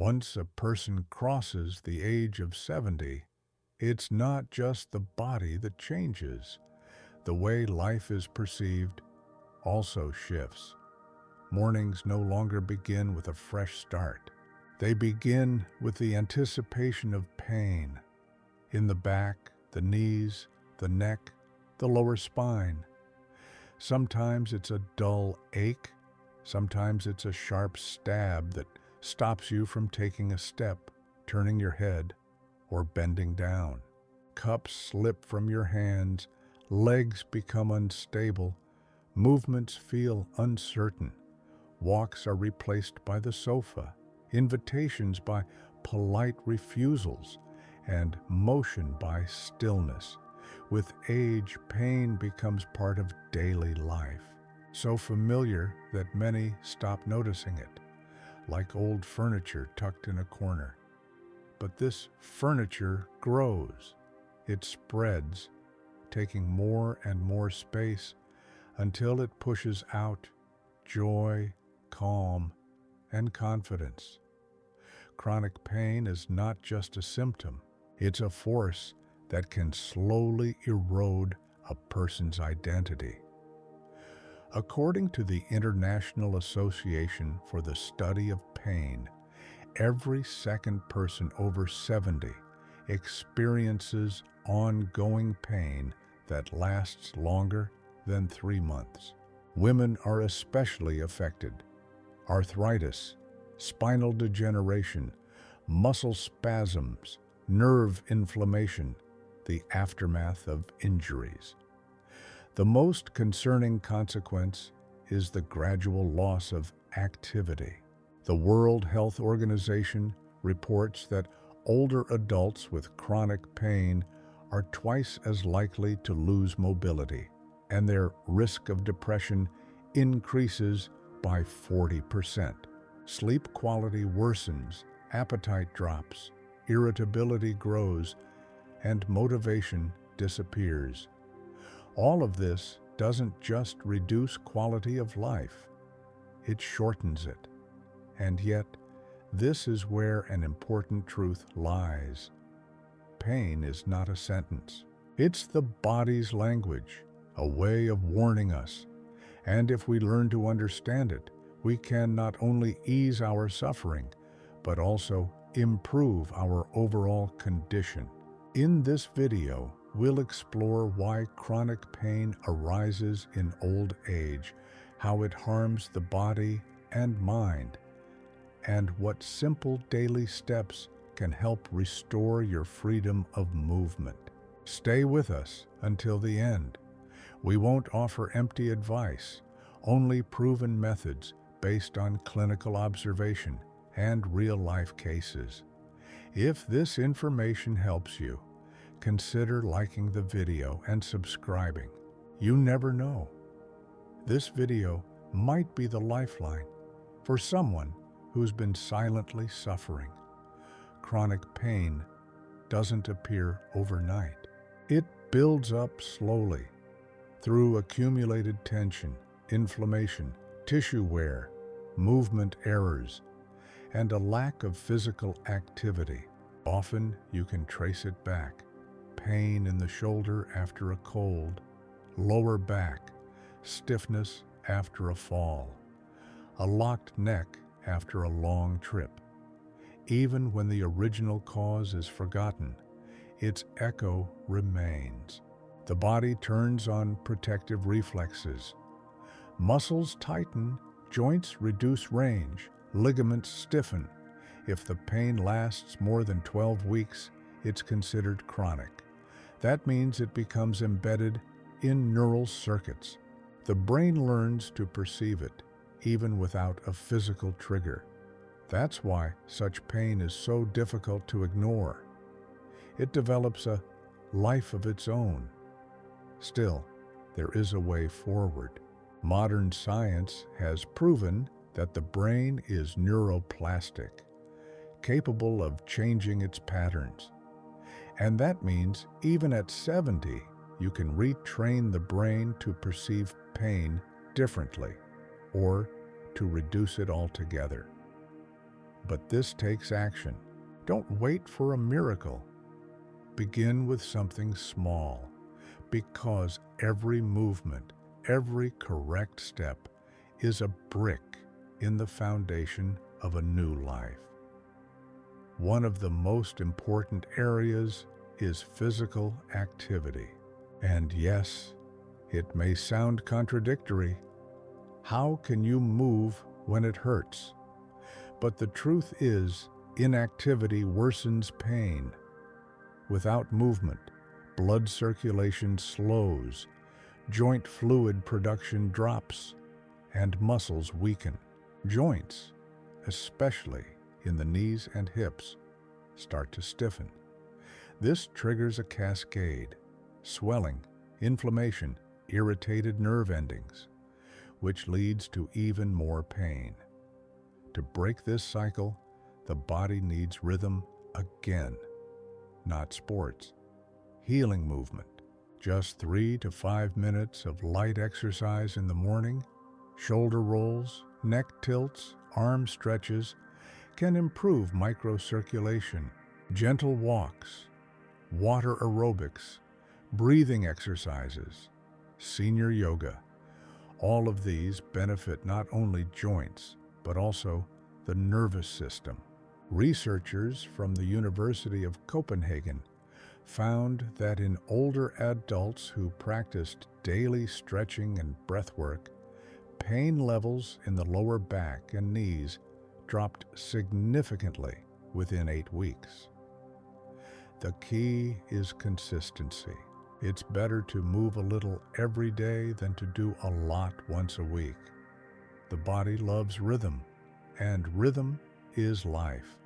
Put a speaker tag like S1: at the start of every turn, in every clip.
S1: Once a person crosses the age of 70, it's not just the body that changes. The way life is perceived also shifts. Mornings no longer begin with a fresh start. They begin with the anticipation of pain in the back, the knees, the neck, the lower spine. Sometimes it's a dull ache. Sometimes it's a sharp stab that stops you from taking a step, turning your head, or bending down. Cups slip from your hands, legs become unstable, movements feel uncertain. Walks are replaced by the sofa, invitations by polite refusals, and motion by stillness. With age, pain becomes part of daily life, so familiar that many stop noticing it, like old furniture tucked in a corner. But this furniture grows. It spreads, taking more and more space until it pushes out joy, calm, and confidence. Chronic pain is not just a symptom, it's a force that can slowly erode a person's identity. According to the International Association for the Study of Pain, every second person over 70 experiences ongoing pain that lasts longer than 3 months. Women are especially affected. Arthritis, spinal degeneration, muscle spasms, nerve inflammation, the aftermath of injuries. The most concerning consequence is the gradual loss of activity. The World Health Organization reports that older adults with chronic pain are twice as likely to lose mobility, and their risk of depression increases by 40%. Sleep quality worsens, appetite drops, irritability grows, and motivation disappears. All of this doesn't just reduce quality of life, it shortens it. And yet, this is where an important truth lies. Pain is not a sentence. It's the body's language, a way of warning us. And if we learn to understand it, we can not only ease our suffering, but also improve our overall condition. In this video, we'll explore why chronic pain arises in old age, how it harms the body and mind, and what simple daily steps can help restore your freedom of movement. Stay with us until the end. We won't offer empty advice, only proven methods based on clinical observation and real-life cases. If this information helps you, consider liking the video and subscribing. You never know. This video might be the lifeline for someone who's been silently suffering. Chronic pain doesn't appear overnight. It builds up slowly through accumulated tension, inflammation, tissue wear, movement errors, and a lack of physical activity. Often you can trace it back. Pain in the shoulder after a cold, lower back, stiffness after a fall, a locked neck after a long trip. Even when the original cause is forgotten, its echo remains. The body turns on protective reflexes. Muscles tighten, joints reduce range, ligaments stiffen. If the pain lasts more than 12 weeks, it's considered chronic. That means it becomes embedded in neural circuits. The brain learns to perceive it, even without a physical trigger. That's why such pain is so difficult to ignore. It develops a life of its own. Still, there is a way forward. Modern science has proven that the brain is neuroplastic, capable of changing its patterns. And that means even at 70, you can retrain the brain to perceive pain differently or to reduce it altogether. But this takes action. Don't wait for a miracle. Begin with something small, because every movement, every correct step is a brick in the foundation of a new life. One of the most important areas is physical activity. And yes, it may sound contradictory. How can you move when it hurts? But the truth is, inactivity worsens pain. Without movement, blood circulation slows, joint fluid production drops, and muscles weaken. Joints, especially in the knees and hips, start to stiffen. This triggers a cascade: swelling, inflammation, irritated nerve endings, which leads to even more pain. To break this cycle, the body needs rhythm again, not sports. Healing movement. Just 3 to 5 minutes of light exercise in the morning, shoulder rolls, neck tilts, arm stretches, can improve microcirculation. Gentle walks, water aerobics, breathing exercises, senior yoga. All of these benefit not only joints, but also the nervous system. Researchers from the University of Copenhagen found that in older adults who practiced daily stretching and breathwork, pain levels in the lower back and knees dropped significantly within 8 weeks. The key is consistency. It's better to move a little every day than to do a lot once a week. The body loves rhythm, and rhythm is life.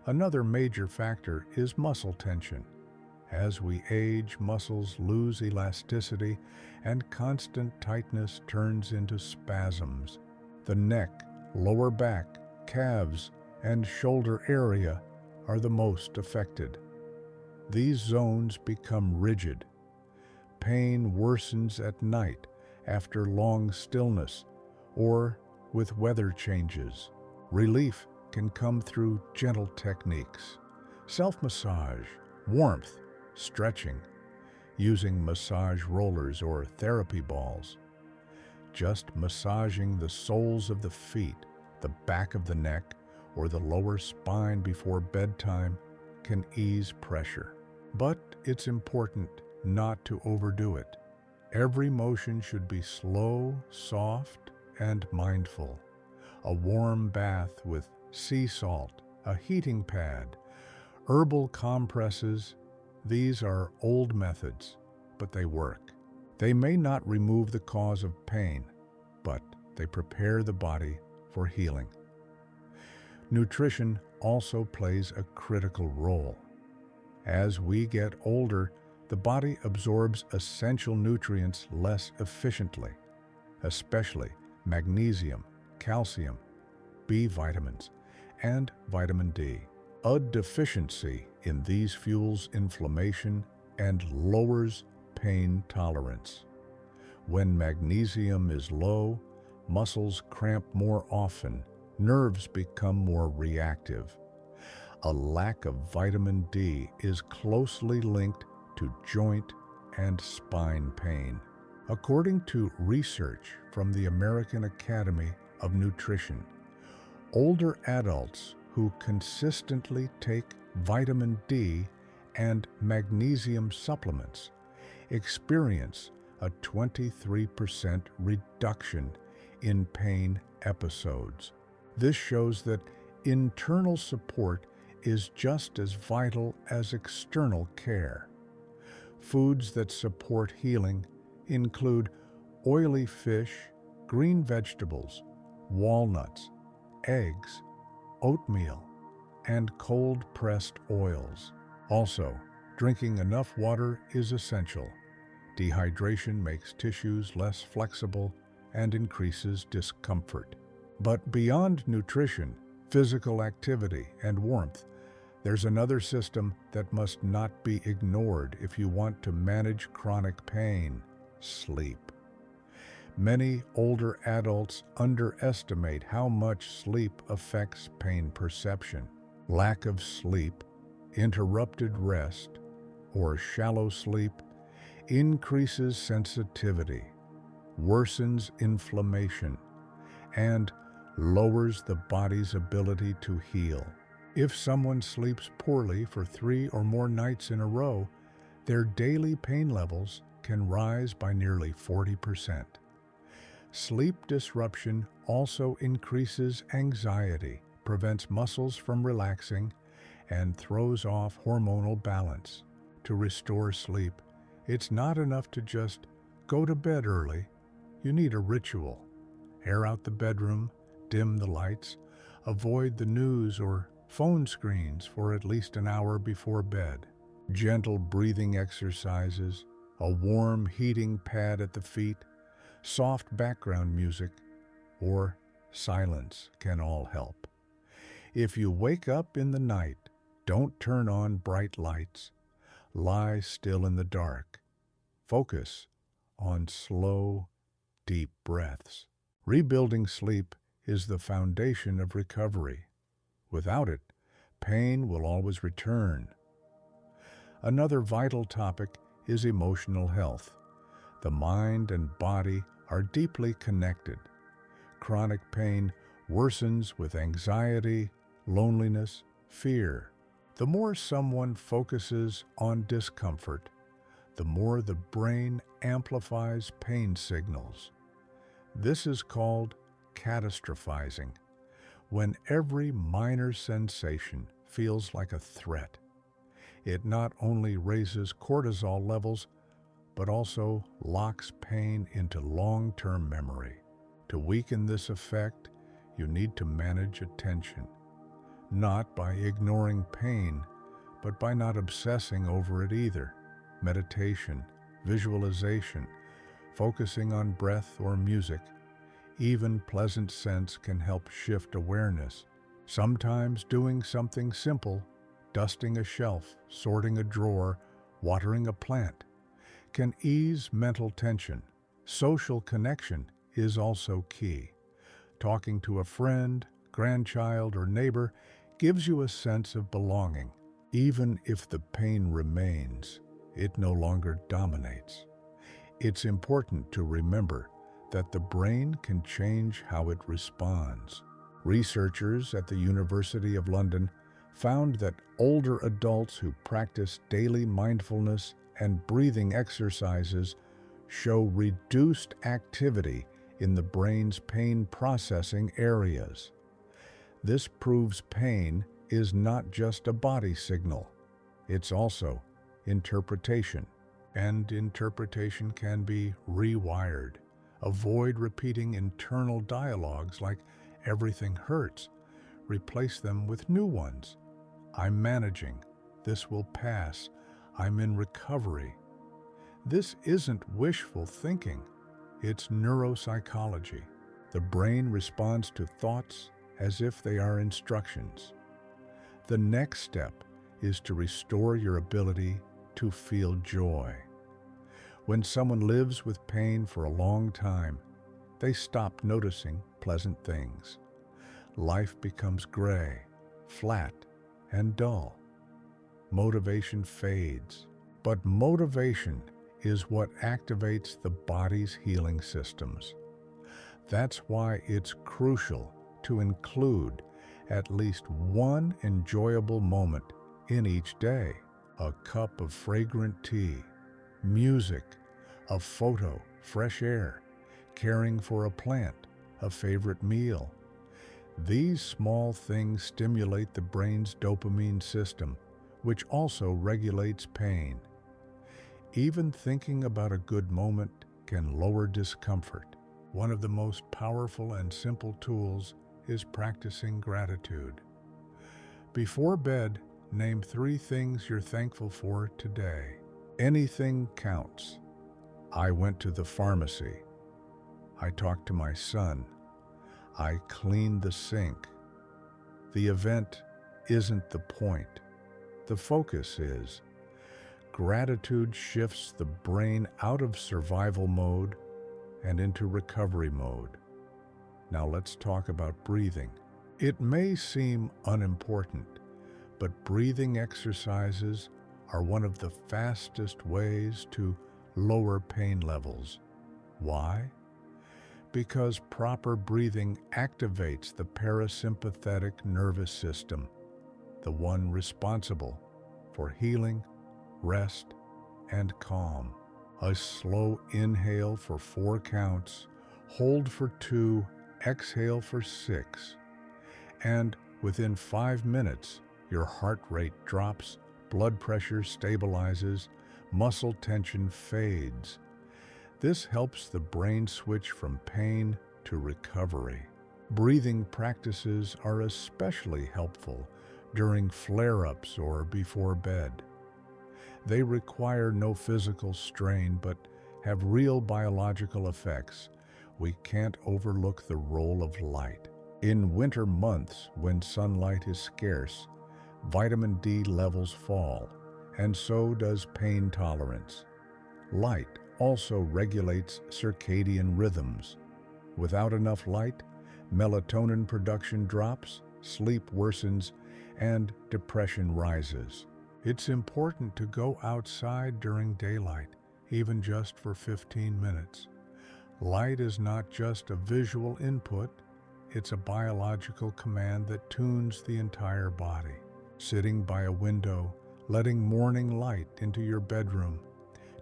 S1: Another major factor is muscle tension. As we age, muscles lose elasticity, and constant tightness turns into spasms. The neck, lower back, calves, and shoulder area are the most affected. These zones become rigid. Pain worsens at night after long stillness or with weather changes. Relief can come through gentle techniques: self-massage, warmth, stretching, using massage rollers or therapy balls. Just massaging the soles of the feet, the back of the neck, or the lower spine before bedtime can ease pressure. But it's important not to overdo it. Every motion should be slow, soft, and mindful. A warm bath with sea salt, a heating pad, herbal compresses, these are old methods, but they work. They may not remove the cause of pain, but they prepare the body for healing. Nutrition also plays a critical role. As we get older, the body absorbs essential nutrients less efficiently, especially magnesium, calcium, B vitamins, and vitamin D. A deficiency in these fuels inflammation and lowers pain tolerance. When magnesium is low, muscles cramp more often, nerves become more reactive. A lack of vitamin D is closely linked to joint and spine pain. According to research from the American Academy of Nutrition, older adults who consistently take vitamin D and magnesium supplements experience a 23% reduction in pain episodes. This shows that internal support is just as vital as external care. Foods that support healing include oily fish, green vegetables, walnuts, eggs, oatmeal, and cold-pressed oils. Also, drinking enough water is essential. Dehydration makes tissues less flexible and increases discomfort. But beyond nutrition, physical activity, and warmth, there's another system that must not be ignored if you want to manage chronic pain: sleep. Many older adults underestimate how much sleep affects pain perception. Lack of sleep, interrupted rest, or shallow sleep increases sensitivity, worsens inflammation, and lowers the body's ability to heal. If someone sleeps poorly for 3 or more nights in a row, their daily pain levels can rise by nearly 40%. Sleep disruption also increases anxiety, prevents muscles from relaxing, and throws off hormonal balance. To restore sleep, it's not enough to just go to bed early. You need a ritual. Air out the bedroom, dim the lights, avoid the news or phone screens for at least an hour before bed. Gentle breathing exercises, a warm heating pad at the feet, soft background music, or silence can all help. If you wake up in the night, don't turn on bright lights. Lie still in the dark. Focus on slow, deep breaths. Rebuilding sleep is the foundation of recovery. Without it, pain will always return. Another vital topic is emotional health. The mind and body are deeply connected. Chronic pain worsens with anxiety, loneliness, fear. The more someone focuses on discomfort, the more the brain amplifies pain signals. This is called catastrophizing, when every minor sensation feels like a threat. It not only raises cortisol levels, but also locks pain into long-term memory. To weaken this effect, you need to manage attention, not by ignoring pain, but by not obsessing over it either. Meditation, visualization, focusing on breath or music, even pleasant scents can help shift awareness. Sometimes doing something simple, dusting a shelf, sorting a drawer, watering a plant, can ease mental tension. Social connection is also key. Talking to a friend, grandchild, or neighbor gives you a sense of belonging. Even if the pain remains, it no longer dominates. It's important to remember that the brain can change how it responds. Researchers at the University of London found that older adults who practice daily mindfulness and breathing exercises show reduced activity in the brain's pain processing areas. This proves pain is not just a body signal, it's also interpretation. And interpretation can be rewired. Avoid repeating internal dialogues like "everything hurts." Replace them with new ones. "I'm managing. This will pass. I'm in recovery." This isn't wishful thinking. It's neuropsychology. The brain responds to thoughts as if they are instructions. The next step is to restore your ability to feel joy. When someone lives with pain for a long time, they stop noticing pleasant things. Life becomes gray, flat, and dull. Motivation fades. But motivation is what activates the body's healing systems. That's why it's crucial to include at least one enjoyable moment in each day. A cup of fragrant tea, music, a photo, fresh air, caring for a plant, a favorite meal. These small things stimulate the brain's dopamine system, which also regulates pain. Even thinking about a good moment can lower discomfort. One of the most powerful and simple tools is practicing gratitude. Before bed, name 3 things you're thankful for today. Anything counts. I went to the pharmacy. I talked to my son. I cleaned the sink. The event isn't the point. The focus is. Gratitude shifts the brain out of survival mode and into recovery mode. Now let's talk about breathing. It may seem unimportant, but breathing exercises are one of the fastest ways to lower pain levels. Why? Because proper breathing activates the parasympathetic nervous system, the one responsible for healing, rest, and calm. A slow inhale for 4 counts, hold for 2, exhale for 6, and within 5 minutes, your heart rate drops, blood pressure stabilizes, muscle tension fades. This helps the brain switch from pain to recovery. Breathing practices are especially helpful during flare-ups or before bed. They require no physical strain but have real biological effects. We can't overlook the role of light. In winter months, when sunlight is scarce, vitamin D levels fall, and so does pain tolerance. Light also regulates circadian rhythms. Without enough light, melatonin production drops, sleep worsens, and depression rises. It's important to go outside during daylight, even just for 15 minutes. Light is not just a visual input, it's a biological command that tunes the entire body. Sitting by a window, letting morning light into your bedroom,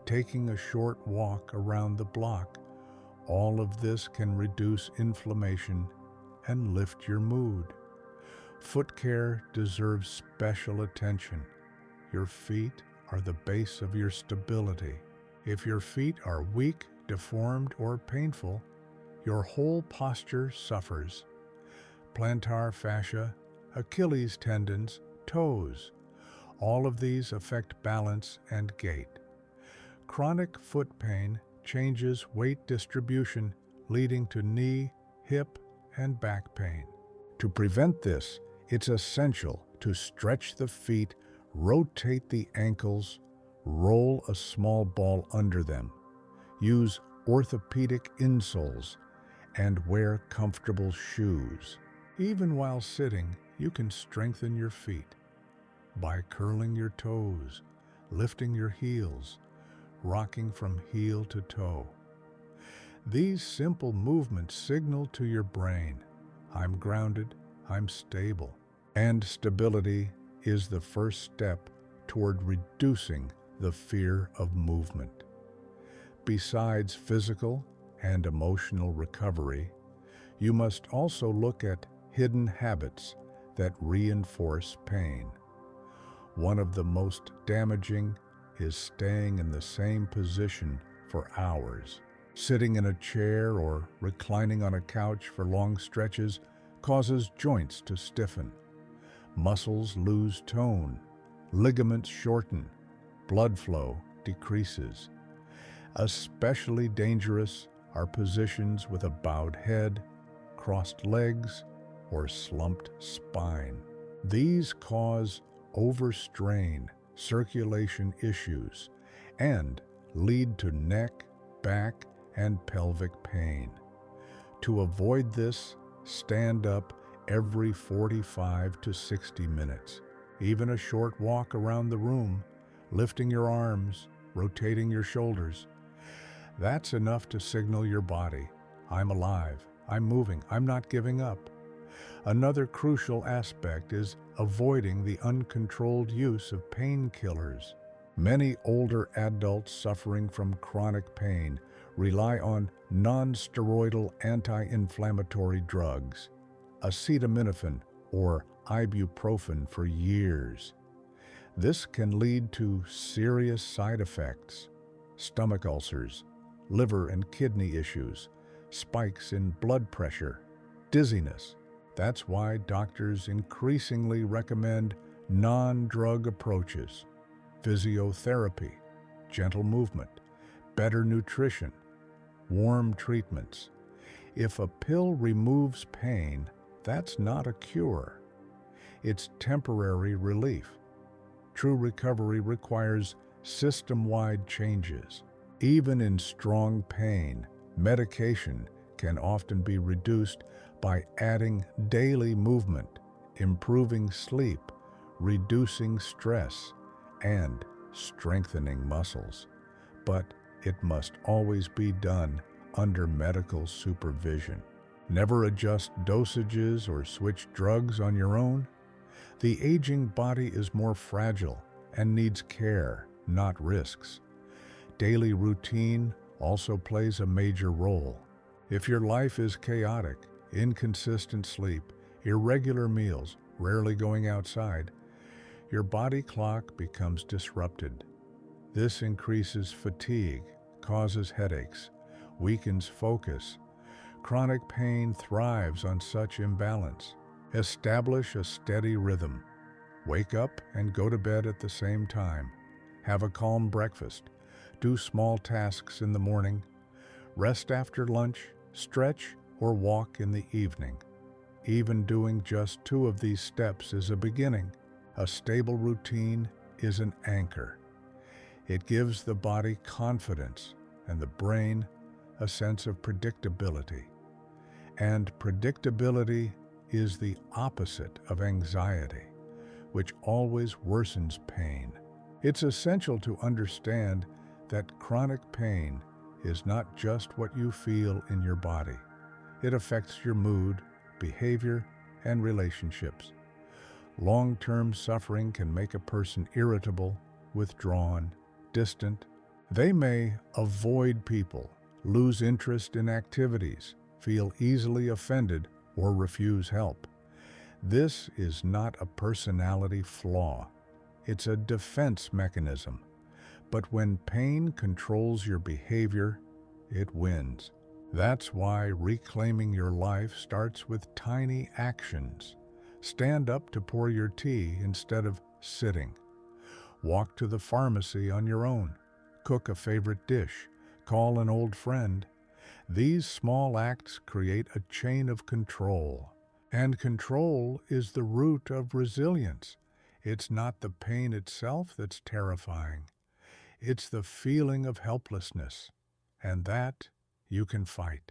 S1: taking a short walk around the block, all of this can reduce inflammation and lift your mood. Foot care deserves special attention. Your feet are the base of your stability. If your feet are weak, deformed, or painful, your whole posture suffers. Plantar fascia, Achilles tendons, toes, all of these affect balance and gait. Chronic foot pain changes weight distribution, leading to knee, hip, and back pain. To prevent this, it's essential to stretch the feet, rotate the ankles, roll a small ball under them, use orthopedic insoles, and wear comfortable shoes. Even while sitting, you can strengthen your feet by curling your toes, lifting your heels, rocking from heel to toe. These simple movements signal to your brain, I'm grounded, I'm stable. And stability is the first step toward reducing the fear of movement. Besides physical and emotional recovery, you must also look at hidden habits that reinforce pain. One of the most damaging is staying in the same position for hours. Sitting in a chair or reclining on a couch for long stretches causes joints to stiffen. Muscles lose tone, ligaments shorten, blood flow decreases. Especially dangerous are positions with a bowed head, crossed legs, or slumped spine. These cause overstrain, circulation issues, and lead to neck, back, and pelvic pain. To avoid this, stand up every 45 to 60 minutes. Even a short walk around the room, lifting your arms, rotating your shoulders. That's enough to signal your body, I'm alive, I'm moving, I'm not giving up. Another crucial aspect is avoiding the uncontrolled use of painkillers. Many older adults suffering from chronic pain rely on non-steroidal anti-inflammatory drugs, acetaminophen or ibuprofen for years. This can lead to serious side effects, stomach ulcers, liver and kidney issues, spikes in blood pressure, dizziness. That's why doctors increasingly recommend non-drug approaches, physiotherapy, gentle movement, better nutrition, warm treatments. If a pill removes pain, that's not a cure. It's temporary relief. True recovery requires system-wide changes. Even in strong pain, Medication can often be reduced by adding daily movement, improving sleep, reducing stress, and strengthening muscles. But it must always be done under medical supervision. Never adjust dosages or switch drugs on your own. The aging body is more fragile and needs care, not risks. Daily routine also plays a major role. If your life is chaotic, inconsistent sleep, irregular meals, rarely going outside, your body clock becomes disrupted. This increases fatigue, causes headaches, weakens focus. Chronic pain thrives on such imbalance. Establish a steady rhythm. Wake up and go to bed at the same time. Have a calm breakfast. Do small tasks in the morning. Rest after lunch, stretch, or walk in the evening. Even doing just 2 of these steps is a beginning. A stable routine is an anchor. It gives the body confidence and the brain a sense of predictability. And predictability is the opposite of anxiety, which always worsens pain. It's essential to understand that chronic pain is not just what you feel in your body. It affects your mood, behavior, and relationships. Long-term suffering can make a person irritable, withdrawn, distant. They may avoid people, lose interest in activities, feel easily offended, or refuse help. This is not a personality flaw. It's a defense mechanism. But when pain controls your behavior, it wins. That's why reclaiming your life starts with tiny actions. Stand up to pour your tea instead of sitting. Walk to the pharmacy on your own. Cook a favorite dish. Call an old friend. These small acts create a chain of control. And control is the root of resilience. It's not the pain itself that's terrifying. It's the feeling of helplessness. And that you can fight.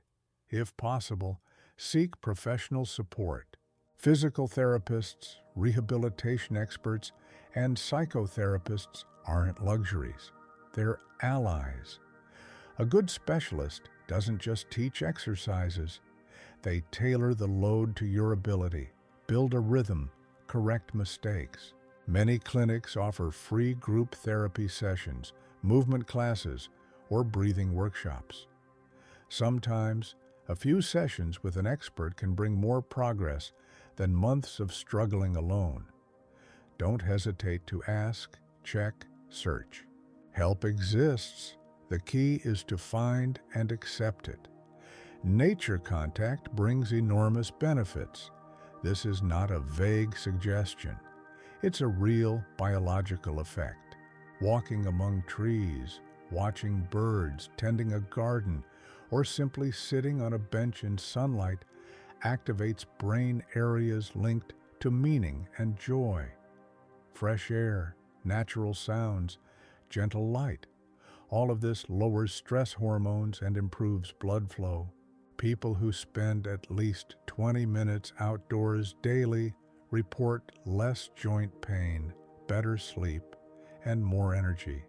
S1: If possible, seek professional support. Physical therapists, rehabilitation experts, and psychotherapists aren't luxuries. They're allies. A good specialist doesn't just teach exercises. They tailor the load to your ability, build a rhythm, correct mistakes. Many clinics offer free group therapy sessions, movement classes, or breathing workshops. Sometimes, a few sessions with an expert can bring more progress than months of struggling alone. Don't hesitate to ask, check, search. Help exists. The key is to find and accept it. Nature contact brings enormous benefits. This is not a vague suggestion. It's a real biological effect. Walking among trees, watching birds, tending a garden, or simply sitting on a bench in sunlight activates brain areas linked to meaning and joy. Fresh air, natural sounds, gentle light. All of this lowers stress hormones and improves blood flow. People who spend at least 20 minutes outdoors daily report less joint pain, better sleep, and more energy.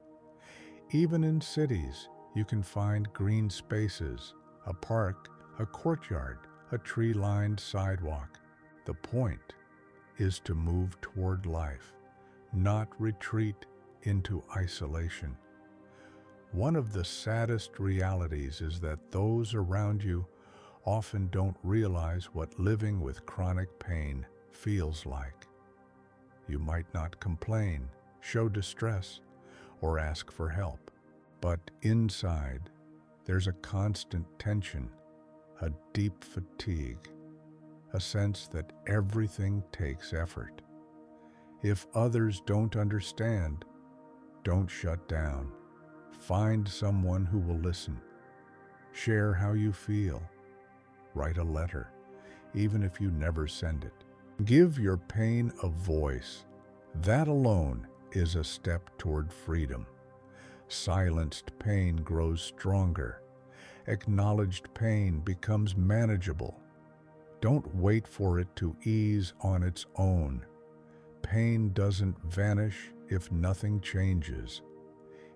S1: Even in cities, you can find green spaces, a park, a courtyard, a tree-lined sidewalk. The point is to move toward life, not retreat into isolation. One of the saddest realities is that those around you often don't realize what living with chronic pain feels like. You might not complain, show distress, or ask for help. But inside, there's a constant tension, a deep fatigue, a sense that everything takes effort. If others don't understand, don't shut down. Find someone who will listen. Share how you feel. Write a letter, even if you never send it. Give your pain a voice. That alone is a step toward freedom. Silenced pain grows stronger, Acknowledged pain becomes manageable. Don't wait for it to ease on its own. Pain doesn't vanish if nothing changes.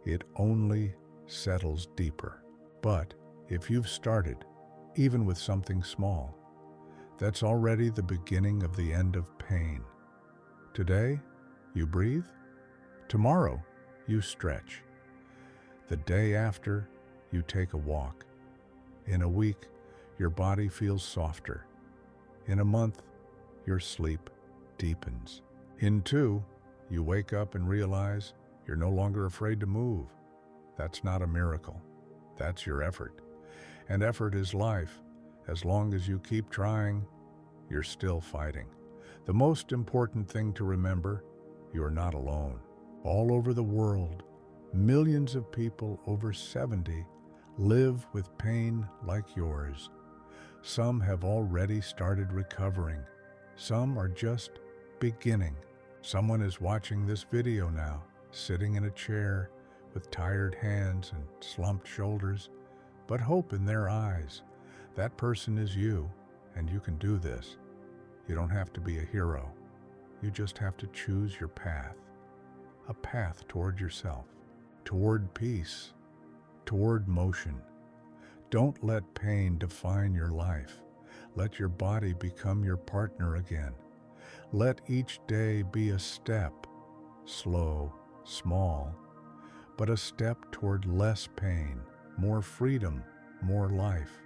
S1: It only settles deeper. But if you've started, even with something small, that's already the beginning of the end of pain. Today, you breathe. Tomorrow, you stretch. The day after, you take a walk. In a week, your body feels softer. In a month, your sleep deepens. In 2, you wake up and realize you're no longer afraid to move. That's not a miracle. That's your effort. And effort is life. As long as you keep trying, you're still fighting. The most important thing to remember, you're not alone. All over the world, millions of people over 70 live with pain like yours. Some have already started recovering. Some are just beginning. Someone is watching this video now, sitting in a chair with tired hands and slumped shoulders, but hope in their eyes. That person is you, and you can do this. You don't have to be a hero. You just have to choose your path. A path toward yourself, toward peace, toward motion. Don't let pain define your life. Let your body become your partner again. Let each day be a step, slow, small, but a step toward less pain, more freedom, more life.